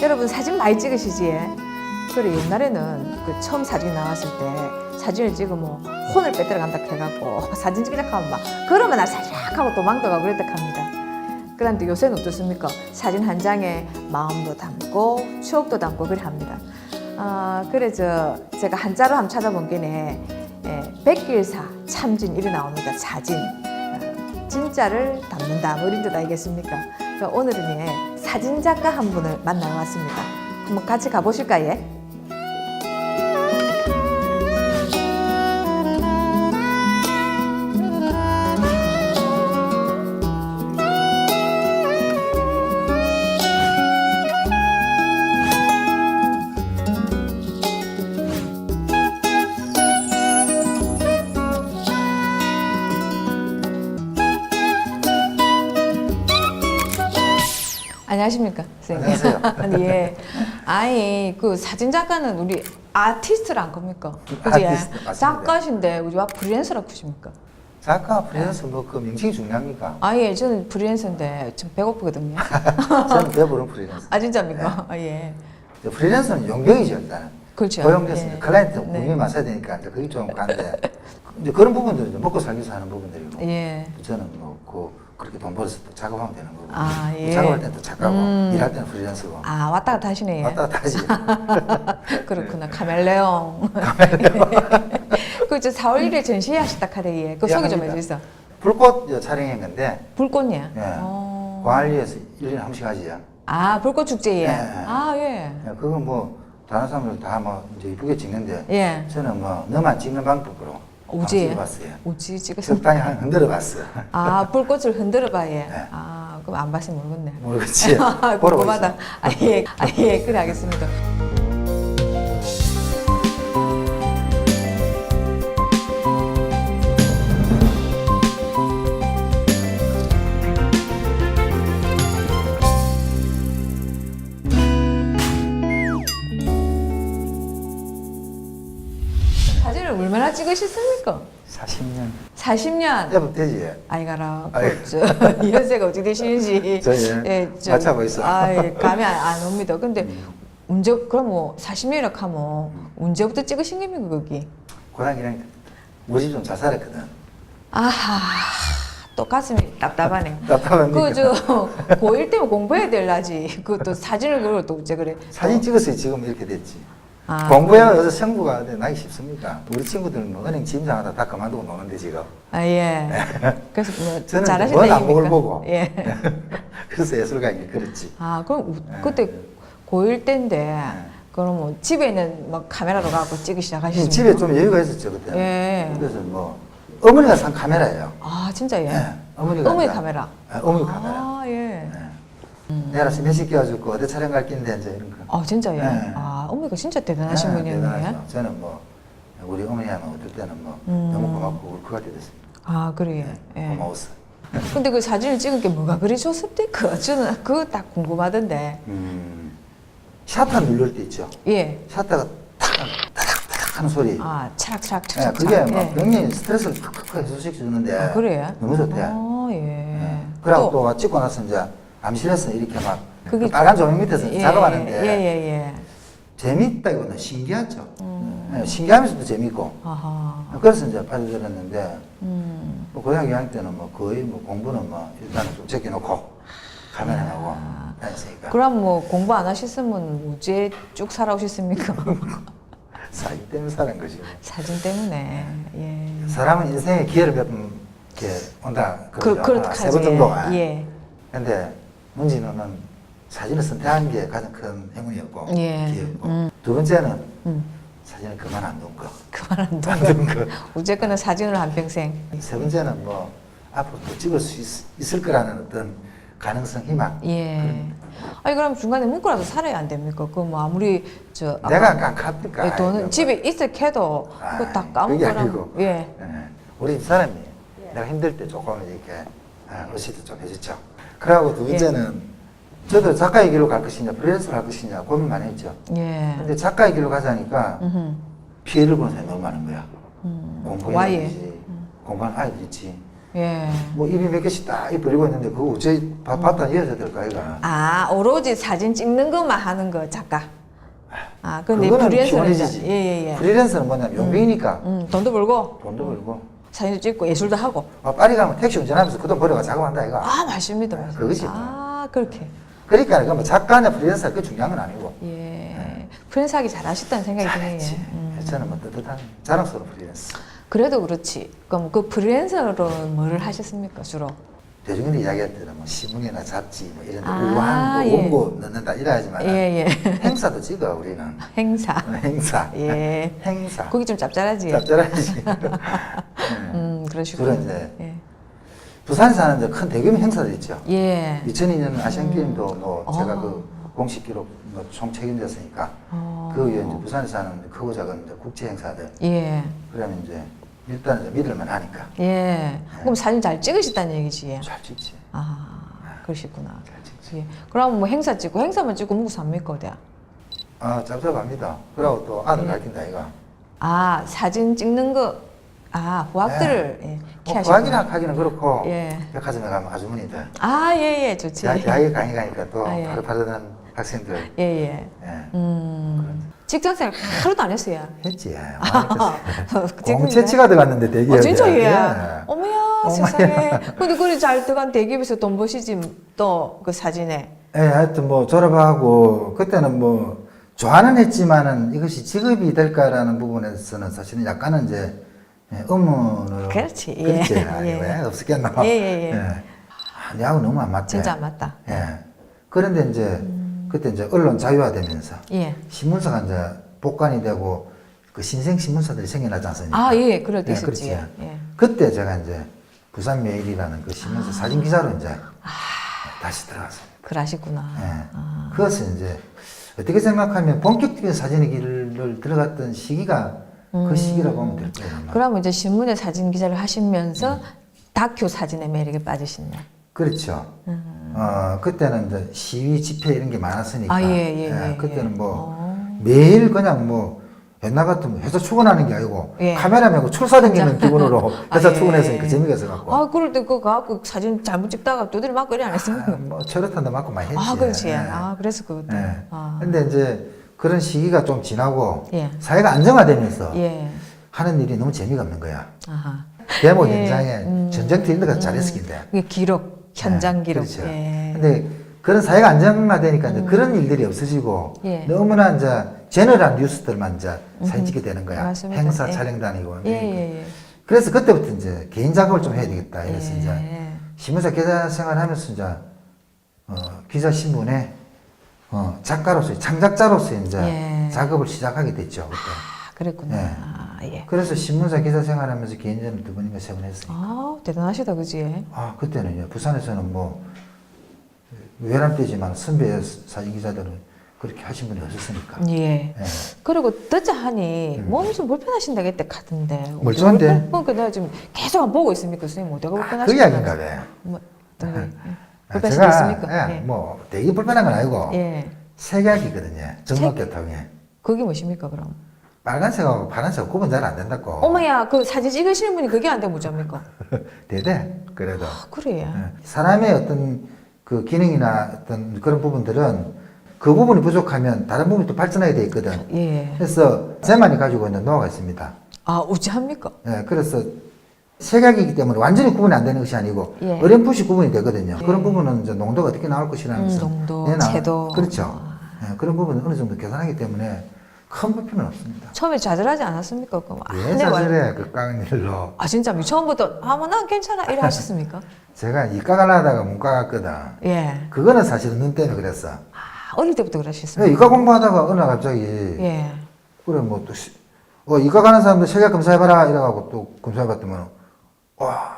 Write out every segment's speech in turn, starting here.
여러분 사진 많이 찍으시지? 그래 옛날에는 그 처음 사진 나왔을 때 사진을 찍으면 뭐 혼을 빼들어 간다 해갖고 사진 찍자 하면 막 그러면 나 사작 하고 도망가고 그랬다 합니다. 그런데 요새는 어떻습니까? 사진 한 장에 마음도 담고 추억도 담고 그래 합니다. 그래서 제가 한자로 한번 찾아본 게네 백길사 참진 이래 나옵니다. 사진 진짜를 담는다 뭐 이런 뜻 아니겠습니까? 그러니까 오늘은 사진 작가 한 분을 만나러 왔습니다. 한번 같이 가보실까요? 예? 안녕하십니까, 선생님. 안녕하세요. 예. 아니, 그 사진 작가는 우리 아티스트란 겁니까? 그지? 아티스트, 맞습니다. 작가신데 우리 와 프리랜서라고 하십니까? 작가 프리랜서 뭐 그 명칭이 중요합니까? 예, 저는 프리랜서인데 좀 배고프거든요. 저는 배부른 프리랜서. 아, 진짜입니까? 예. 프리랜서는 용병이죠 일단. 그렇죠. 고용됐으니까 예. 클라이언트 네. 공임이 맞아야 되니까 이제 그게 좀 가는데 이제 그런 부분들은 이제 먹고 살기 위해서 하는 부분들이고 예. 저는 뭐 그렇게 돈 벌어서 또 작업하면 되는 거고 예. 작업할 때는 또 작가고 일할 때는 프리랜서고 왔다 갔다 하시네. 왔다 갔다 하지. 그렇구나. 카멜레온. 그저 4월 1일 전시회 하셨다 카데 예. 그 소개 좀 합니다. 해주세요. 불꽃 촬영한 건데 불꽃이야. 예. 광안리에서 1년에 한 번씩 하지요. 불꽃 축제에. 예. 예. 예, 그건 뭐 다른 사람들 다 뭐 이제 이쁘게 찍는데 예. 저는 뭐 너만 찍는 방법으로 우지. 찍어봤어요. 우지 찍었어. 적당히 한 흔들어 봤어. 불꽃을 흔들어 봐야. 네. 그럼 안 봤으면 모르겠네. 모르겠지. 궁금하다. 예. 그래 알겠습니다. 사진을 얼마나 찍으셨습니까? 40년. 40년. 해도 되지. 아이가라, 아이. 연세가 어떻게 되시는지. 맞춰보고 있어. 감이 안 옵니다. 근데 언제, 그럼 뭐 40년이라고 하면 언제부터 찍으신 겁니까, 거기? 고등학교 1학년 때 우리 집 좀 잘 살았거든. 또 가슴이 답답하네. 답답합니까? 고1 때면 공부해야 될라지. 그것도 사진을 그걸 또 어째 그래. 사진 찍었어요. 지금 이렇게 됐지. 공부해야 여자 성부가 나기 쉽습니까? 우리 친구들은 뭐 은행 짐장하다 다 그만두고 노는데 지금. 예. 그래서 뭐 저는 잘하신다 먼 안목을 얘기입니까? 보고. 예. 그래서 예술가에게 그랬지. 그럼 그때 고1 때인데 그럼 뭐 집에는 막 카메라로 가고 찍기 시작하시죠? 집에 좀 여유가 있었죠 그때. 예. 그래서 뭐 어머니가 산 카메라예요. 진짜 예. 예. 어머니가 어머니 이제- 카메라. 예, 어머니 카메라. 예. 내가 몇십 끼워주고 어디 촬영 갈 낀데 이제 이런 거. 진짜 예. 네. 어머니가 진짜 대단하신 예, 분이었네. 대단하죠. 저는 뭐 우리 어머니하면 어떨 때는 뭐 너무 고맙고 울것 같아 됐습니다. 그래. 예. 고마웠어. 근데 그 사진을 찍은 게 뭐가 그리 좋습니까? 저는 그거 딱 궁금하던데. 셔터 누를 때 있죠. 예. 셔터가 탁탁탁 하는 소리. 차락차락 예, 차락. 그게 막 병이 스트레스를 팍팍 해소시켜 주는데 그래요? 너무 좋대. 예. 그래갖고 또 찍고 나서 이제 암실에서 이렇게 막 그게 그 빨간 조명 밑에서 작업하는데 예. 재밌다기보다는 신기하죠. 예, 신기하면서도 재밌고. 그래서 이제 빠져들었는데 뭐 고등학교 2학년 때는 뭐 거의 뭐 공부는 뭐 일단은 좀 제껴놓고 카메라하고 다녔으니까. 그럼 뭐 공부 안 하셨으면 어째 쭉 살아오셨습니까? 사기 때문에 사는 것이고. 사진 때문에. 예. 사람은 인생에 기회를 몇 번 이렇게 온다 그러죠. 그렇게 세 번 정도가. 예. 근데 문진호는 사진을 선택한 게 가장 큰 행운이었고 예. 기회였고 두 번째는 사진을 그만 안 둔 거. 그만 안 둔 거. 어쨌거나 사진을 한평생. 세 번째는 뭐 앞으로 또 찍을 수 있을 거라는 어떤 가능성, 희망. 예. 그럼 중간에 묵고라도 살아야 안 됩니까? 그 뭐 아무리 내가 깜깜니까? 돈은 집에 있을 캐도 그거 다 그게 까먹거나. 아니고. 예. 우리 사람이 내가 힘들 때 조금 이렇게 어시도 좀 해주죠. 그러고 두 번째는 저도 작가의 길로 갈 것이냐 프리랜서로 할 것이냐 고민 많이 했죠. 예. 근데 작가의 길로 가자니까 피해를 보는 사람이 너무 많은 거야. 와예. 공부해야 되지. 공부하는 아이도 있지. 예. 뭐 입이 몇 개씩 딱 벌리고 있는데 그거 어째 봤다 이어져야 될까 이가. 아, 오로지 사진 찍는 것만 하는 거 작가. 아, 근데 그거는 프리랜서는 피곤해지지. 예. 프리랜서는 뭐냐면 용병이니까 돈도 벌고 돈도 벌고. 사진도 찍고 예술도 하고. 파리 가면 택시 운전하면서 그 돈 벌어가 작업한다 이가. 아, 맞습니다. 그것이 아, 그렇게. 그러니까 그 뭐 작가나 프리랜서가 그 중요한 건 아니고. 예. 프리랜서 하기 잘하셨다는 생각이 드네요. 잘했지. 저는 뭐 뜨뜻한 자랑스러운 프리랜서. 그래도 그렇지. 그럼 그 프리랜서로는 뭐를 하셨습니까, 주로? 대중들이 이야기할 때는 뭐 신문이나 잡지 뭐 이런 데 아, 우한 예. 원고 넣는다 이래야지만 예. 행사도 찍어 우리는. 행사. 행사. 예. 행사. 거기 좀 짭짤하지? 짭짤하지. 그러시구나. 주로 이제 예. 부산에서 하는 큰 대규모 행사들 있죠. 예. 2002년 아시안게임도 뭐 제가 그 공식 기록 뭐총 책임졌으니까 그 위에 이제 부산에서 하는 크고 작은 이제 국제 행사들. 예. 그러면 이제 일단 이제 믿을만 하니까 예. 그럼 사진 잘 찍으셨다는 얘기지? 잘 찍지. 아, 그러시구나. 잘 찍지. 예. 그럼 뭐 행사 찍고, 행사만 찍고 먹고 삽니까, 어디야? 아 짭짭합니다. 그러고 또 아들 가르친다 이가. 아, 사진 찍는 거, 아, 후학들을 예. 뭐 키하시구나. 과학이나 하기는 그렇고 예. 백화점에 가면 아주머니들 아, 예, 좋지. 대학에 강의 가니까 또 아, 예. 파릇파릇한 학생들 예. 직장생활 하루도 안 했어요. 했지. 찍는 공채치가 들어갔는데 대기업에. 진짜 예. 예. 어머야 세상에. 근데 그래 잘 들어간 대기업에서 돈 버시지 또 그 사진에. 예, 하여튼 뭐 졸업하고 그때는 뭐 좋아는 했지만은 이것이 직업이 될까라는 부분에서는 사실은 약간은 이제 의문으로. 그렇지. 예. 그렇지. 예. 왜 없었겠나. 예. 아, 내하고 너무 안 맞대. 진짜 안 맞다. 예. 그런데 이제 그때 이제 언론 자유화되면서 예. 신문사가 이제 복관이 되고 그 신생 신문사들이 생겨나지 않습니까? 아, 예. 그럴 때 예, 있었지. 그렇지. 예. 그때 제가 이제 부산메일이라는 그 신문사 사진 기자로 이제 다시 들어갔습니다. 그러시구나. 예. 그것은 이제 어떻게 생각하면 본격적인 사진의 길을 들어갔던 시기가 그 시기라고 보면 될 거예요. 아마. 그러면 이제 신문에 사진 기자를 하시면서 다큐 사진의 매력에 빠지셨네. 그렇죠. 그때는 이제 시위 집회 이런 게 많았으니까. 아, 예. 그때는 뭐 매일 그냥 뭐 옛날 같으면 회사 출근하는 게 아니고 예. 카메라 메고 출사 다니는 기분으로 회사 예. 출근했으니까 재미가 있어갖고. 아, 그럴 때 그거 갖고 사진 잘못 찍다가 두드려 맞고 이래 안 했습니까? 뭐 철회탄도 맞고 많이 했지. 아, 그렇지. 예. 아, 그래서 그것도. 예. 아. 근데 이제 그런 시기가 좀 지나고 예. 사회가 안정화되면서 예. 하는 일이 너무 재미가 없는 거야. 아하. 데모 예. 현장에 전쟁터 이런 데가 잘했을 텐데. 이게 기록, 현장 기록. 그렇죠. 예. 근데 그런 사회가 안정화되니까 이제 그런 일들이 없어지고 예. 너무나 이제 제너럴 뉴스들만 이제 사진 찍게 되는 거야. 맞습니다. 행사 예. 촬영 다니고. 예. 그래서 그때부터 이제 개인 작업을 좀 해야 되겠다. 이래서 예. 이제 신문사 기자 생활하면서 이제 기자 신문에 작가로서 창작자로서 이제 예. 작업을 시작하게 됐죠. 그때. 아, 그랬구나. 예. 아, 예. 그래서 신문사 기자 생활하면서 개인전을 2번인가 3번 했으니까. 아, 대단하시다, 그지? 아, 그때는 이제 부산에서는 뭐 외람 때지만 선배 사진 기자들은 그렇게 하신 분이 없었으니까. 예. 예. 그리고 듣자 하니 몸이 좀 불편하신다고 했대 카던데. 멀쩡한데? 그러니까 내가 지금 계속 안 보고 있습니까, 선생님? 어디가 불편하신가? 그 이야기인가 봐. 뭐, 어떤 거? 아, 불편하신 거 제가 있습니까? 예, 뭐 되게 불편한 건 아니고 예. 색약이거든요. 정목교통에 그게 무엇입니까, 그럼? 빨간색하고 파란색 구분 잘 안 된다고. 어머야, 그 사진 찍으시는 분이 그게 안 되면 어쩝니까? 대대 그래도 아, 그래. 예. 사람의 어떤 그 기능이나 어떤 그런 부분들은 그 부분이 부족하면 다른 부분이 또 발전하게 돼 있거든. 예. 그래서 제만이 가지고 있는 노하우가 있습니다. 아, 어찌합니까? 예, 그래서 색약이기 때문에 완전히 구분이 안 되는 것이 아니고 예. 어렴풋이 구분이 되거든요. 그런 부분은 이제 농도가 어떻게 나올 것이라는 것은 농도, 내나- 채도. 그렇죠. 예, 그런 부분은 어느 정도 계산하기 때문에 큰 불편은 없습니다. 처음에 좌절하지 않았습니까? 그럼 왜 내가 사실에 그 깡 일로 아, 진짜 처음부터 뭐 난 괜찮아 이래 하셨습니까? 제가 이과 가려다가 문과 갔거든. 예. 그거는 사실은 눈 때문에 그랬어. 아, 어릴 때부터 왜 그러셨습니까? 이과 공부하다가 어느 날 갑자기 예. 그래 뭐 또 이과 가는 사람들 색약 검사해봐라 이래가지고 또 검사해봤더만 와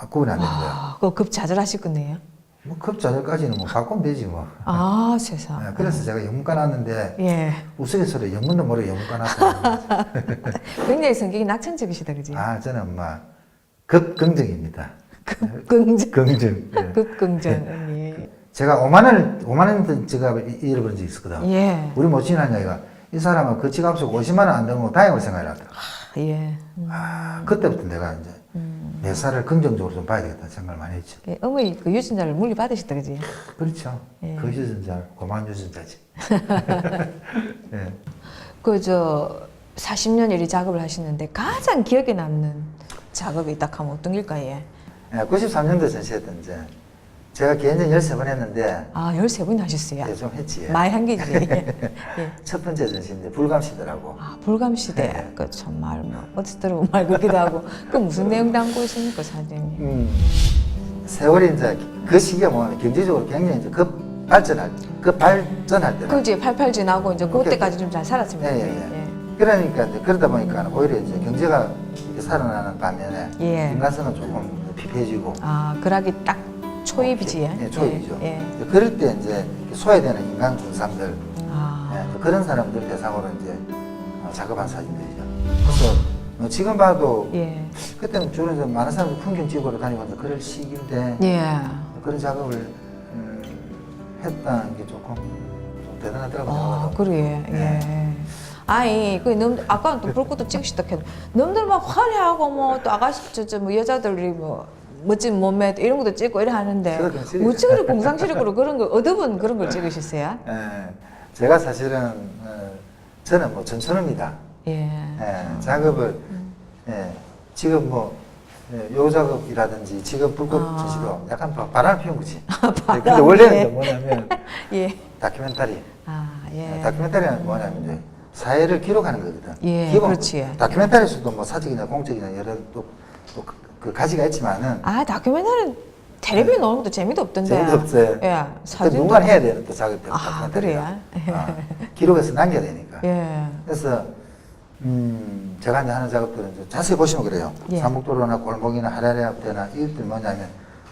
구분이 안 되는 거야. 아, 그거 급 좌절하셨겠네요. 뭐 급자절까지는 뭐 바꾸면 되지 뭐. 아, 세상. 예, 그래서 제가 영문과 나왔는데 예. 우스갯소리 영문도 모르고 영문과 나왔어요. 굉장히 성격이 낙천적이시다, 그지? 아 저는 막 급긍정입니다. 급긍정. 긍정. 예. 급긍정. 예. 제가 5만 원 지갑을 잃어버린 적이 있었거든. 예. 우리 모친이 한 얘기가 이 사람은 그 지갑 속 50만 원 안 되는 거 다행으로 생각을 하더라. 예. 그때부터 내가 이제 매사를 긍정적으로 좀 봐야 되겠다 생각을 많이 했죠. 예, 어머니 그 유전자를 물리받으셨다 그지? 그렇죠. 예. 그 유전자, 고마운 유전자지. 예. 그 40년 일이 작업을 하시는데 가장 기억에 남는 작업이 딱 하면 어떤 길까요? 예, 93년도 전시했던 이제 제가 개인전 13번 했는데 아, 13분 하셨어요? 예, 좀 했지. 예. 많이 한 게지. 예. 첫 번째 전시인데 불감시더라고. 아, 불감시대. 네. 그 정말 뭐 어디서 들어본 말 같기도 하고. 그 무슨 내용 담고 있습니까, 사진이? 세월이 이제 그 시기가 뭐냐면 경제적으로 굉장히 이제 급발전할 때라. 그지 88 지나고 이제 그때까지 좀 잘 살았습니다. 예, 예. 그러니까 이제 그러다 보니까 오히려 이제 경제가 이렇게 살아나는 반면에 예. 인간성은 조금 피폐해지고. 아, 그러기 딱 초입이지. 예, 초입이죠. 예. 예. 그럴 때 이제 소외되는 인간 군상들, 아, 예, 그런 사람들 대상으로 이제 작업한 사진들이죠. 그래서 지금 봐도 예. 그때는 주로 이제 많은 사람들이 풍경 찍으러 다니고 이제 그럴 시기인데 예. 그런 작업을 했다는 게 조금 좀 대단하더라고요. 아, 그래. 예. 아니, 그 아까는 또 불꽃도 찍으시다 해도 너무들 막 화려하고 뭐 또 아가씨 뭐 여자들이 뭐 멋진 몸매 이런 것도 찍고 이래 하는데 그렇죠, 찍어요. 어찌 그리 공상시력으로 그런 걸 어드분 그런 걸 찍으셨어요? 예, 제가 사실은 저는 뭐 전천후입니다. 예. 예, 작업을 지금 뭐 요 작업이라든지 지금 불꽃 전시도 약간 바람을 피운 거지. 근데 원래는 뭐냐면 예. 다큐멘터리. 아, 예. 다큐멘터리는 뭐냐면 이제 사회를 기록하는 거거든. 예, 기본 그렇지. 다큐멘터리에서도 뭐 사직이나 공적이나 여러 그 가지가 있지만은 아, 다큐멘터리 텔레비전 나오는 것도 재미도 없던데. 재미도 없어요. 예. 그 누가 해야 되는 또 작업이 아, 다큐멘터리가. 그래요? 기록해서 남겨야 되니까. 예. 그래서 제가 이제 하는 작업들은 이제 자세히 보시면 그래요. 예. 삼북도로나 골목이나 하라리 앞대나 이것들 뭐냐면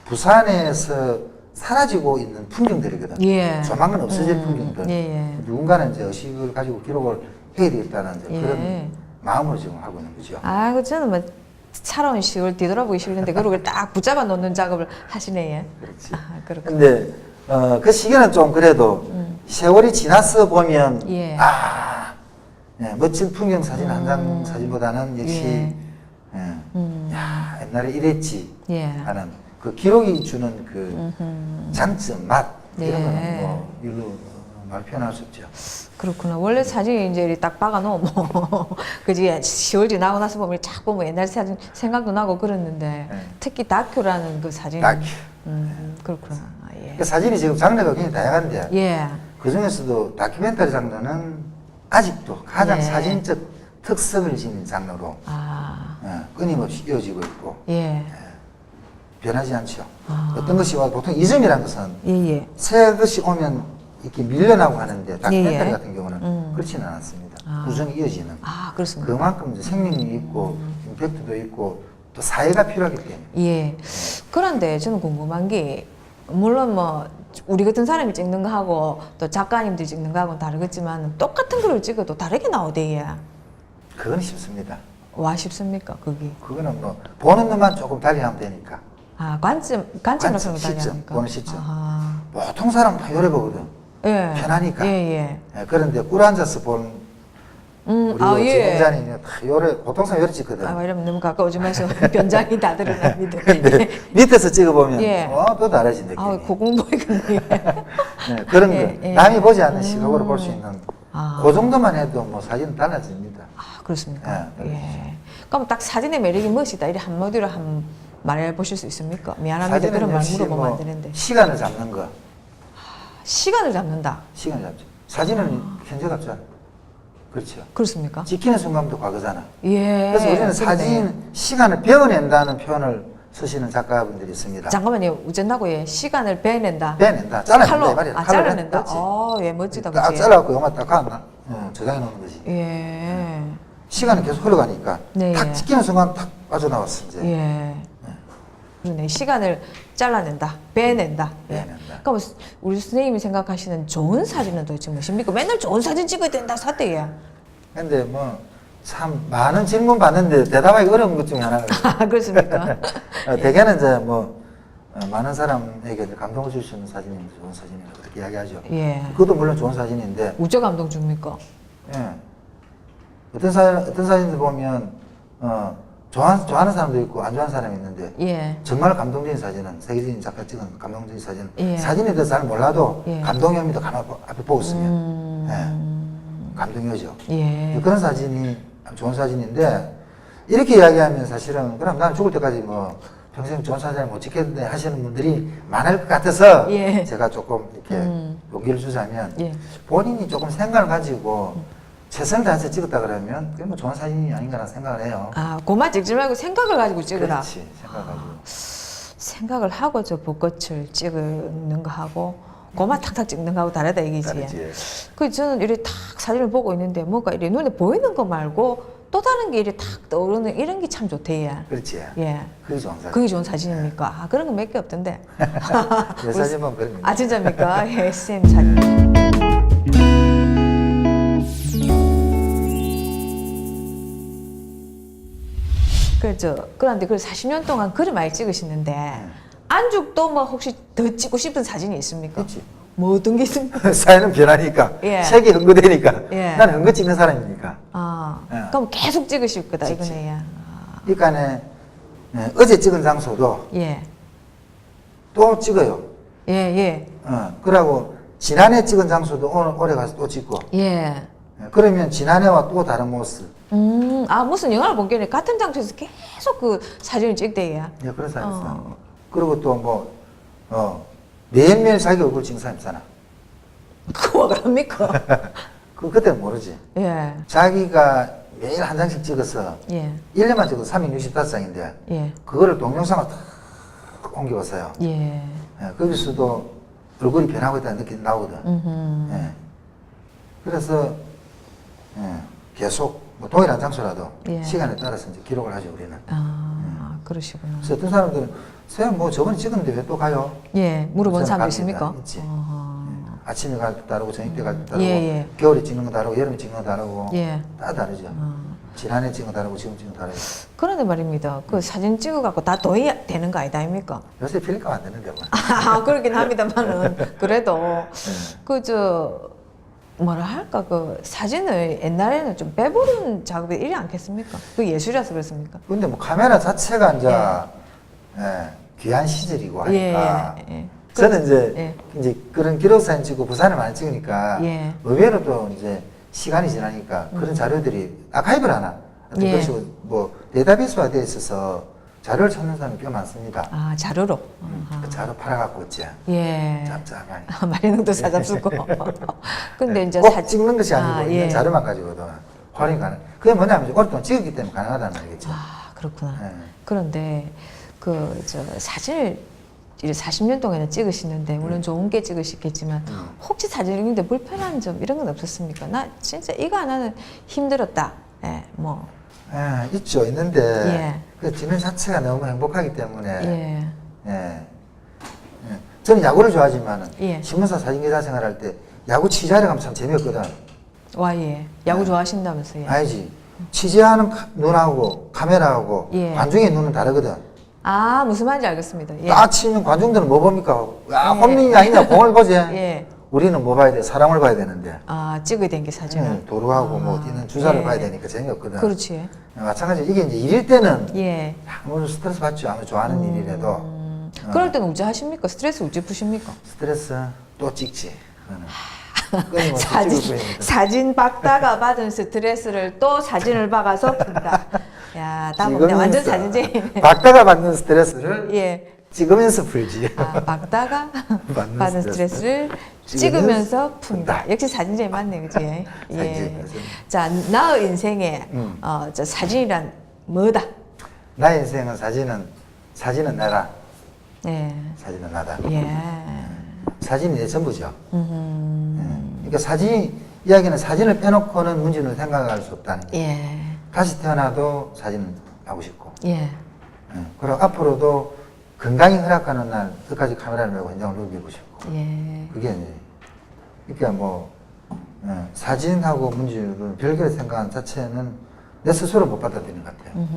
부산에서 사라지고 있는 풍경들이거든. 예. 조만간 없어질 풍경들. 예, 예. 누군가는 이제 의식을 가지고 기록을 해야 되겠다는 이제 예. 그런 마음으로 지금 하고 있는 거죠. 아, 그 저는 뭐 차로운 시골 뒤돌아보기 싫은데 그걸 딱 붙잡아 놓는 작업을 하시네. 예. 그렇지. 아, 그렇군. 근데 그 시기는 좀 그래도 세월이 지나서 보면 예. 멋진 풍경 사진 한 장 사진보다는 역시 야, 옛날에 이랬지 예. 하는 그 기록이 주는 그 장점, 맛 이런 예. 거는 뭐 이걸로 말 표현할 수 없죠. 그렇구나. 원래 사진 이제 딱 박아놓으면 그지 10월 지나고 나서 보면 쫙 보면 옛날 사진 생각도 나고 그랬는데 특히 다큐라는 그 사진. 다큐. 그렇구나. 아, 예. 그 사진이 지금 장르가 굉장히 다양한데 예. 그 중에서도 다큐멘터리 장르는 아직도 가장 예. 사진적 특성을 지닌 장르로 아, 끊임없이 이어지고 있고 예. 변하지 않죠. 아. 어떤 것이 와도 보통 이점이라는 것은 예, 예. 새 것이 오면 이렇게 밀려나고 하는데 다큐멘터리 예. 같은 경우는 그렇지는 않았습니다. 아. 꾸준히 이어지는. 아, 그렇습니다. 그만큼 이제 생명이 있고 임팩트도 있고 또 사회가 필요하기 때문에. 예. 그런데 저는 궁금한 게 물론 뭐 우리 같은 사람이 찍는 거하고 또 작가님들이 찍는 거하고는 다르겠지만 똑같은 거를 찍어도 다르게 나오대요. 그건 쉽습니다. 와 싶습니까, 그게? 그거는 뭐 보는 놈만 조금 달리하면 되니까. 아, 관점 같은 걸 시점, 다니니까. 보는 시점. 아, 보통 사람은 다 요래 보거든. 예. 편하니까. 예, 예. 그런데 꿀 앉아서 보는 우리 아, 예. 진행자는 다 요래 보통 사람 요래 찍거든. 아, 이러면 너무 가까워지 마서 변장이 다 드러납니다. 근데 밑에서 찍어보면 예. 또 다르지 느낌이. 아, 고공보이겠네. 네, 그런 예, 거 예. 남이 보지 않는 시각으로 볼 수 있는 아. 그 정도만 해도 뭐 사진은 달라집니다. 아, 그렇습니까? 예, 예. 그럼 딱 사진의 매력이 무엇이다? 이래 한마디로 한 말해 보실 수 있습니까? 미안합니다. 사진은 그런 말 역시 물어보면 안 뭐 되는데. 시간을 잡는 거, 시간을 잡는다. 시간을 잡죠. 사진은 현재가 없잖아. 그렇죠. 그렇습니까? 찍히는 순간부터 과거잖아. 예. 그래서 우리는 그러네. 사진 시간을 배워낸다는 표현을 쓰시는 작가분들이 있습니다. 잠깐만요. 우젠다고 예. 시간을 빼낸다. 빼낸다. 잘라낸다 칼로. 이 말이야. 아, 칼로 잘라낸다. 그렇지. 예, 멋지다. 딱 그치? 잘라갖고 영화 딱 하나 저장해 놓는 거지. 예. 시간이 계속 흘러가니까 네, 탁 예. 찍히는 순간 탁 빠져나왔어 이제. 예. 그러네. 시간을 잘라낸다. 빼낸다. 예. 빼낸다. 그럼 우리 선생님이 생각하시는 좋은 사진은 도대체 무엇입니까? 맨날 좋은 사진 찍어야 된다. 사대야. 근데 뭐 참 많은 질문 받는데 대답하기 어려운 것 중에 하나가 아, 그렇습니까? 대개는 이제 뭐 많은 사람에게 이제 감동을 줄 수 있는 사진이 좋은 사진이라고 그렇게 이야기하죠. 예. 그것도 물론 좋은 사진인데 우저 감동 줍니까? 예. 어떤 사진들 보면 좋아하는 사람도 있고 안 좋아하는 사람이 있는데 예. 정말 감동적인 사진은 세계적인 작가 찍은 감동적인 사진은 예. 사진에 대해서 잘 몰라도 예. 감동이 옵니다. 가만 앞에 보고 있으면 감동이 오죠. 예. 그런 사진이 좋은 사진인데 이렇게 이야기하면 사실은 그럼 난 죽을 때까지 뭐 평생 좋은 사진을 못 찍겠는데 하시는 분들이 많을 것 같아서 예. 제가 조금 이렇게 용기를 주자면 예. 본인이 조금 생각을 가지고 최선을 다해서 찍었다 그러면 그게 뭐 좋은 사진이 아닌가라는 생각을 해요. 아, 고만 찍지 말고 생각을 가지고 찍으라. 그렇지, 생각을 가지고. 생각을 하고 저 벚꽃을 찍는 거 하고 고만 탁탁 찍는 거하고 다르다 얘기지. 다르지. 그 저는 이렇게 탁 사진을 보고 있는데 뭔가 이렇게 눈에 보이는 거 말고 또 다른 게 이렇게 탁 떠오르는 이런 게 참 좋대. 그렇지. 예. 그게 좋은 사진. 그게 좋은 사진입니까? 아, 그런 거 몇 개 없던데. 내 사진 보면 그런 거. 아, 진짜입니까? 예, SM 사진. 그런데 그 40년 동안 글을 많이 찍으시는데 안죽도 뭐 혹시 더 찍고 싶은 사진이 있습니까? 있지. 뭐 어떤 게 있습니까? 사회는 변하니까 예. 색이 흥거되니까 예. 나는 흥거 찍는 사람이니까. 아, 예. 그럼 계속 찍으실 거다 찍지. 이거네. 그러니까 어제 찍은 장소도 예, 또 찍어요. 예, 예, 그러고 지난해 찍은 장소도 오늘 올해 가서 또 찍고. 예. 그러면 지난해와 또 다른 모습. 아 무슨 영화를 본 게 아니라 같은 장소에서 계속 그 사진을 찍대야. 예, 그런 사람 있어. 그리고 또 뭐 매일매일 자기 얼굴 찍는 사람 있잖아. 그거 그럽니까? 그때는 모르지. 예, 자기가 매일 한 장씩 찍어서 예, 1년만 찍어도 365장인데 예, 그거를 동영상을 탁 옮겨봤어요. 예. 거기서도 얼굴이 변하고 있다는 느낌이 나오거든. 예. 그래서 계속 뭐 동일한 장소라도 예. 시간에 따라서 이제 기록을 하죠 우리는. 아, 그러시구나. 그래서 어떤 사람들은 선생님 뭐 저번에 찍었는데 왜 또 가요? 예, 물어본 사람도 갑니다. 있습니까? 있지. 어허. 아침에 갈 때 다르고 저녁 때 갈 때 다르고 예, 예. 겨울에 찍는 거 다르고 여름에 찍는 거 다르고 예. 다 다르죠. 지난해 찍은 거 다르고 지금 찍은 거 다르고. 그런데 말입니다. 그 사진 찍어갖고 다 돈이 되는 거 아니다, 아닙니까? 요새 필리감 안 되는데 뭐. 아, 그렇긴 합니다만은. 그래도, 뭐라 할까, 그 사진을 옛날에는 좀 빼보는 작업이 이리 않겠습니까? 그 예술이라서 그렇습니까? 근데 뭐 카메라 자체가 이제 귀한 시절이고 하니까 예, 예. 저는 이제 예. 이제 그런 기록 사진 찍고 부산을 많이 찍으니까 예. 의외로 또 이제 시간이 지나니까 그런 자료들이 아카이브를 하나 어떤 예. 것이고 뭐 데이터베이스화 되어 있어서 자료를 찾는 사람이 꽤 많습니다. 아, 자료로. 그 자료 팔아갖고 있지. 예. 짭짭하니. 아, 마리능도 사잡수고. 근데 이제 꼭 찍는 것이 아니고 아, 있는 예. 자료만 가지고도 활용이 가능. 그게 뭐냐면 이제 오랫동안 찍었기 때문에 가능하다는 말이겠죠. 아, 그렇구나. 예. 그런데 사진을 이제 40년 동안이나 찍으시는데 물론 좋은 게 찍으시겠지만 혹시 사진 찍는데 불편한 점 이런 건 없었습니까? 나 진짜 이거 하나는 힘들었다. 예, 뭐. 있죠. 있는데 예. 그 찍는 자체가 너무 행복하기 때문에 예. 예. 저는 야구를 좋아하지만 예. 신문사 사진기자 생활할 때 야구 취재하러 가면 참 재미없거든. 와, 예. 야구 좋아하신다면서요? 알지. 취재하는 눈하고 카메라하고 예. 관중의 눈은 다르거든. 아, 무슨 말인지 알겠습니다. 예. 딱 치면 관중들은 뭐 봅니까? 야, 예. 홈런이 아니냐, 공을 보지. 예. 우리는 뭐 봐야 돼? 사람을 봐야 되는데. 아, 찍어야 된 게 사진을. 도로하고 뭐 뛰는 주자를 예. 봐야 되니까 재미없거든. 그렇지. 마찬가지 이게 이제 일일 때는 예. 아무런 스트레스 받죠. 아무 좋아하는 일이라도 그럴 때는 우째하십니까? 스트레스 우째 푸십니까? 스트레스 또 찍지. 그거는. 끊임없이 사진, 찍을 거예요. 사진 박다가 받은 스트레스를 또 사진을 박아서 푼다. 야, 다 보네. 완전 사진쟁이. 박다가 받는 스트레스를 예. 찍으면서 풀지. 아, 박다가 받는 받은 스트레스를 찍으면서 푼다. 푼다. 역시 사진쟁이 맞네, 그지? 예. 사진쟁이, 맞아요. 자, 나의 인생에 저 사진이란 뭐다? 나의 인생은 사진은 나다. 예. 사진은 나다. 예. 사진이 내 전부죠. 그러니까 이야기는 사진을 빼놓고는 문제는 생각할 수 없다는 게. 예. 다시 태어나도 사진은 하고 싶고. 예. 그리고 앞으로도 건강이 허락하는 날 끝까지 카메라를 메고 현장을 누비고 싶고. 예. 그게 이제, 그러니까 뭐, 사진하고 문제를 별개로 생각하는 자체는 내 스스로 못 받아들이는 것 같아요.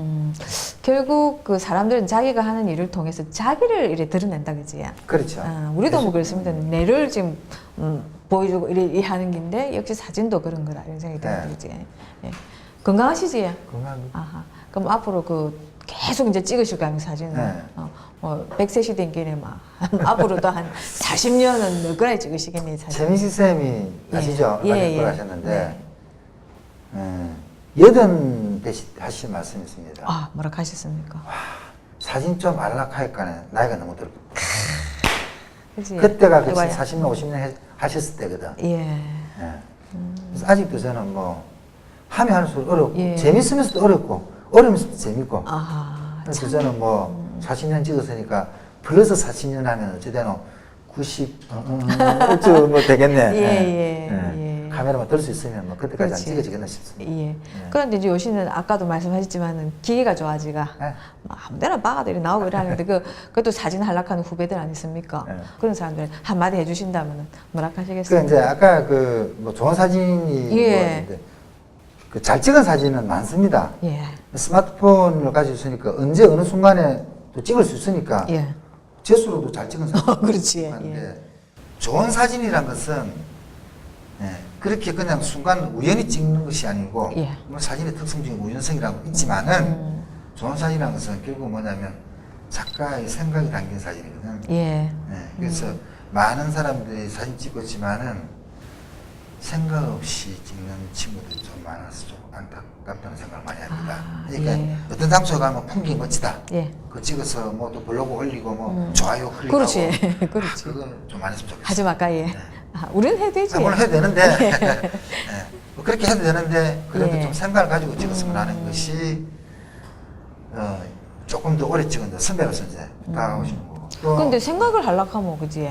결국 그 사람들은 자기가 하는 일을 통해서 자기를 이래 드러낸다, 그지? 그렇죠. 우리도 뭐 그렇습니다. 내를 지금 보여주고 이래 하는 긴데 역시 사진도 그런 거라 이런 생각이 듭니다, 그지? 예. 건강하시지? 건강합니다. 아하. 그럼 앞으로 그 계속 이제 찍으실 거아요 사진을? 네. 100세 시된 길에 막 앞으로도 한 40년은 늘거나 찍으시겠네 사진. 최민식 쌤이 아시죠? 예, 라디오 예. 하셨는데 80대 하신 말씀이 있습니다. 아 뭐라 하셨습니까? 사진 좀 안락할까는 나이가 너무 들고. 그치? 그때가 그 이거야. 40년, 50년 하셨을 때거든. 예. 예. 그래서 아직도 저는 뭐 하면 할수록 어렵고 예. 재밌으면서도 어렵고 어려우면서도 재밌고. 아하. 그래서 저는 뭐 40년 찍었으니까 플러스 40년 하면 어찌되노 90 어쩌 뭐 되겠네. 예. 카메라만 들 수 있으면 뭐 그때까지 그렇지. 안 찍어지겠나 싶습니다. 예. 그런데 이제 요새는 아까도 말씀하셨지만은 기계가 좋아지가 네. 아무데나 박아들이 나오고 이러는데 그것도 사진 한락하는 후배들 아니습니까? 네. 그런 사람들 한마디 해주신다면은 뭐라 그 하시겠습니까? 이제 아까 그 뭐 좋은 사진이 예. 뭐였는데 그 잘 찍은 사진은 많습니다. 예. 스마트폰을 가지고 있으니까 언제 어느 순간에 또 찍을 수 있으니까 예. 제수로도 잘 찍은 사진. 그렇지. 많은데 좋은 사진이란 것은 그렇게 그냥 순간 우연히 찍는 것이 아니고 예. 물론 사진의 특성 중에 우연성이라고 있지만은 좋은 사진이라는 것은 결국 뭐냐면 작가의 생각이 담긴 사진이거든. 예. 그래서 많은 사람들이 사진 찍었지만은 생각 없이 찍는 친구들이 좀 많아서 좀 안타깝다는 생각을 많이 합니다. 그러니까 예. 어떤 장소에 가면 풍경이 멋지다. 예. 그거 찍어서 뭐 또 블로그 올리고 뭐 좋아요 클릭하고 그렇지. 그렇지. 그거 좀 안 했으면 좋겠어요. 하지 말까 예. 네. 아, 우리는 해도 되지. 물론 해도 되는데 뭐 그렇게 해도 되는데 그래도 예. 좀 생각을 가지고 찍었으면 하는 것이 조금 더 오래 찍은데 선배로서 이제 다가오시는 거고. 또 근데 생각을 하려면 그지?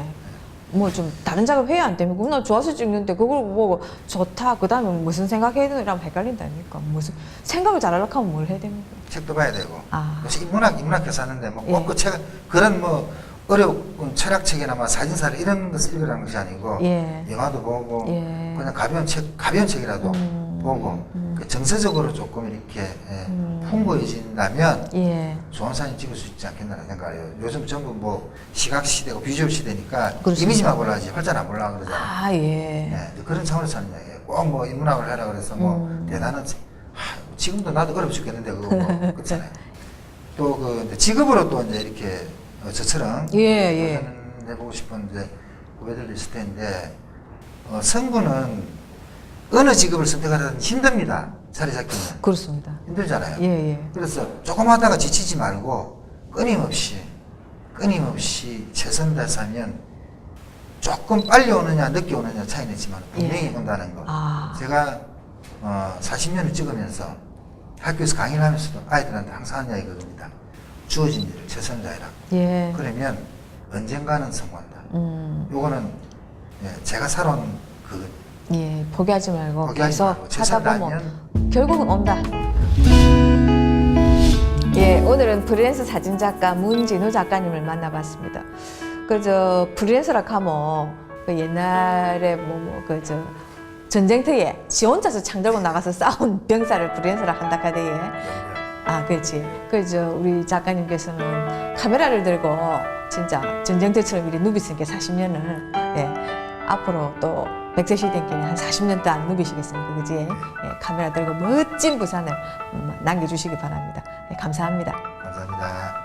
뭐 좀 다른 작업 해야 안 되면 나 좋아서 찍는데 그걸 보고 좋다 그 다음에 무슨 생각해야 되나 이러면 헷갈린다니까. 무슨 생각을 잘 하려면 뭘 해야 됩니까? 책도 봐야 되고. 아. 역시 인문학에서 하는데 뭐 꼭 예. 그 책, 그런 뭐 어려운 철학책이나 뭐 사진사를 이런 것을 읽으라는 것이 아니고 예. 영화도 보고 예. 그냥 가벼운 책이라도 보고 그 정서적으로 조금 이렇게 풍부해진다면 예. 좋은 사진 찍을 수 있지 않겠나라는 생각을 해요. 요즘 전부 뭐 시각 시대고 비주얼 시대니까 그렇습니다. 이미지만 보려지 활자는 안 보려고 그러잖아요. 아 예. 네, 그런 차원에서 하는 이야기예요. 꼭 뭐 인문학을 하라 그래서 뭐 대단한 지금도 나도 어렵 죽겠는데 그거 뭐 그렇잖아요. 또 그 직업으로 또 이제 이렇게 저처럼 예. 도전해보고 싶은 이제 후배들도 있을 텐데 성분은 어느 직업을 선택하든 힘듭니다. 자리 잡기는 그렇습니다. 힘들잖아요. 예. 그래서 조금 하다가 지치지 말고 끊임없이 최선 다해서 하면 조금 빨리 오느냐 늦게 오느냐 차이는 있지만 분명히 예. 온다는 거. 아. 제가 40년을 찍으면서 학교에서 강의를 하면서도 아이들한테 항상 하는 이야기가 겁니다. 주어진 일을 최선을 다해라. 예. 그러면 언젠가는 성공한다. 요거는 제가 살아온 그 예. 포기하지 말고 포기하지 계속 말고 최선을 하다 보면 다하면 결국은 온다. 예, 오늘은 프리랜서 사진작가 문진우 작가님을 만나봤습니다. 그저 프리랜서라 하면 그 옛날에 그저 전쟁터에 지 혼자서 창 들고 나가서 싸운 병사를 프리랜서라 한다 카대에. 아, 그렇지. 그저 우리 작가님께서는 카메라를 들고 진짜 전쟁터처럼 이렇게 누비시니까 40년을 앞으로 또 100세 시대끼리 한 40년 동안 누비시겠습니까? 그지? 예, 카메라 들고 멋진 부산을 남겨주시기 바랍니다. 감사합니다. 감사합니다.